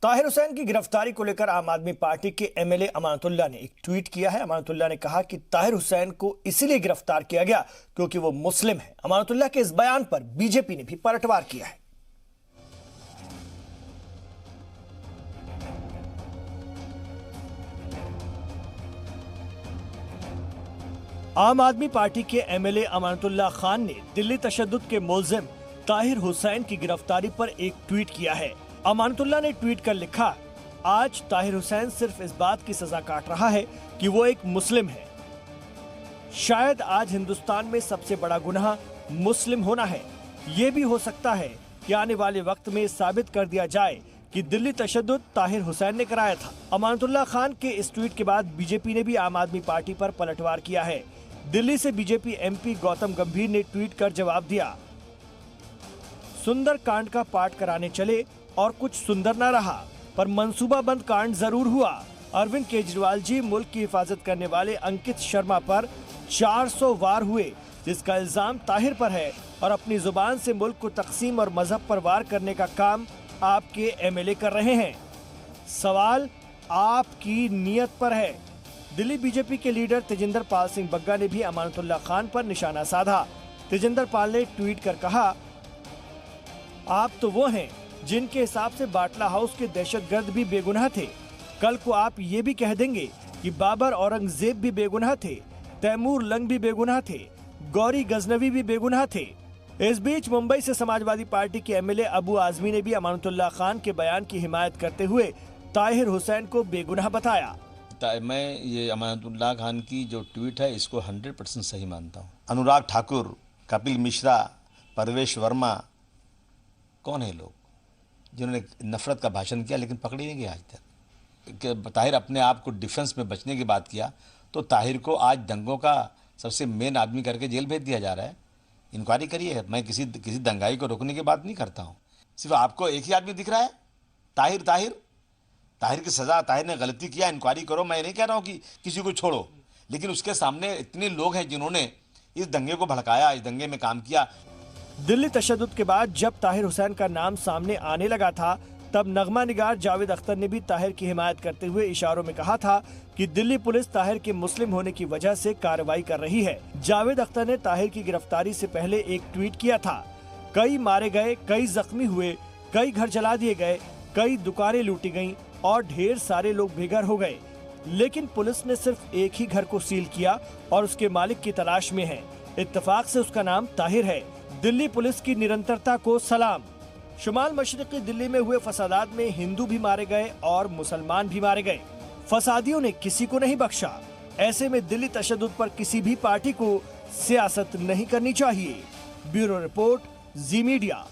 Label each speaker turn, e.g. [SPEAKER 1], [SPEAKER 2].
[SPEAKER 1] ताहिर हुसैन की गिरफ्तारी को लेकर आम आदमी पार्टी के एमएलए अमानतुल्लाह ने एक ट्वीट किया है। अमानतुल्लाह ने कहा कि ताहिर हुसैन को इसलिए गिरफ्तार किया गया क्योंकि वो मुस्लिम है। अमानतुल्लाह के इस बयान पर बीजेपी ने भी पलटवार किया है। आम आदमी पार्टी के एमएलए अमानतुल्लाह खान ने दिल्ली तशद्दुद के मुलजिम ताहिर हुसैन की गिरफ्तारी पर एक ट्वीट किया है। अमानतुल्लाह ने ट्वीट कर लिखा, आज ताहिर हुसैन सिर्फ इस बात की सजा काट रहा है कि वो एक मुस्लिम है। शायद आज हिंदुस्तान में सबसे बड़ा गुनाह मुस्लिम होना है। ये भी हो सकता है कि आने वाले वक्त में साबित कर दिया जाए कि दिल्ली तशद्दुद ताहिर हुसैन ने कराया था। अमानतुल्लाह खान के इस ट्वीट के बाद बीजेपी ने भी आम आदमी पार्टी पर पलटवार किया है। दिल्ली से बीजेपी एमपी गौतम गंभीर ने ट्वीट कर जवाब दिया, सुंदर कांड का पाठ कराने चले और कुछ सुंदर न रहा, पर मंसूबाबंद कांड जरूर हुआ। अरविंद केजरीवाल जी मुल्क की हिफाजत करने वाले अंकित शर्मा पर 400 वार हुए, जिसका इल्जाम ताहिर पर है और अपनी जुबान से मुल्क को तकसीम और मजहब पर वार करने का काम आपके एमएलए कर रहे हैं। सवाल आपकी नीयत पर है। दिल्ली बीजेपी के लीडर तेजिंदर पाल सिंह बग्गा ने भी अमानतुल्लाह खान पर निशाना साधा। तेजिंदर पाल ने ट्वीट कर कहा, आप तो वो हैं जिनके हिसाब से बाटला हाउस के दहशतगर्द भी बेगुनाह थे। कल को आप ये भी कह देंगे कि बाबर औरंगजेब भी बेगुनाह थे, तैमूर लंग भी बेगुनाह थे, गौरी गजनवी भी बेगुनाह थे। इस बीच मुंबई से समाजवादी पार्टी के एमएलए अबू आजमी ने भी अमानतुल्लाह खान के बयान की हिमायत करते हुए ताहिर हुसैन को बेगुनाह बताया।
[SPEAKER 2] मैं ये अमानतुल्लाह खान की जो ट्वीट है इसको 100% सही मानता हूँ। अनुराग ठाकुर, कपिल मिश्रा, परवेश वर्मा, कौन है लोग जिन्होंने नफरत का भाषण किया लेकिन पकड़े नहीं गए आज तक। ताहिर अपने आप को डिफेंस में बचने की बात किया तो ताहिर को आज दंगों का सबसे मेन आदमी करके जेल भेज दिया जा रहा है। इंक्वायरी करिए। मैं किसी दंगाई को रोकने की बात नहीं करता हूँ। सिर्फ आपको एक ही आदमी दिख रहा है, ताहिर की सज़ा, ताहिर ने गलती किया, इंक्वायरी करो। मैं नहीं कह रहा हूँ कि किसी को छोड़ो, लेकिन उसके सामने इतने लोग हैं जिन्होंने इस दंगे को भड़काया, इस दंगे में काम किया।
[SPEAKER 1] दिल्ली तशद्दुद के बाद जब ताहिर हुसैन का नाम सामने आने लगा था, तब नगमा निगार जावेद अख्तर ने भी ताहिर की हिमायत करते हुए इशारों में कहा था कि दिल्ली पुलिस ताहिर के मुस्लिम होने की वजह से कार्रवाई कर रही है। जावेद अख्तर ने ताहिर की गिरफ्तारी से पहले एक ट्वीट किया था, कई मारे गए, कई जख्मी हुए, कई घर जला दिए गए, कई दुकानें लूटी गईं और ढेर सारे लोग बेघर हो गए, लेकिन पुलिस ने सिर्फ एक ही घर को सील किया और उसके मालिक की तलाश में है। इत्तेफाक से उसका नाम ताहिर है। दिल्ली पुलिस की निरंतरता को सलाम। शुमाल मशरिकी दिल्ली में हुए फसादात में हिंदू भी मारे गए और मुसलमान भी मारे गए। फसादियों ने किसी को नहीं बख्शा। ऐसे में दिल्ली तशद्दुद पर किसी भी पार्टी को सियासत नहीं करनी चाहिए। ब्यूरो रिपोर्ट, जी मीडिया।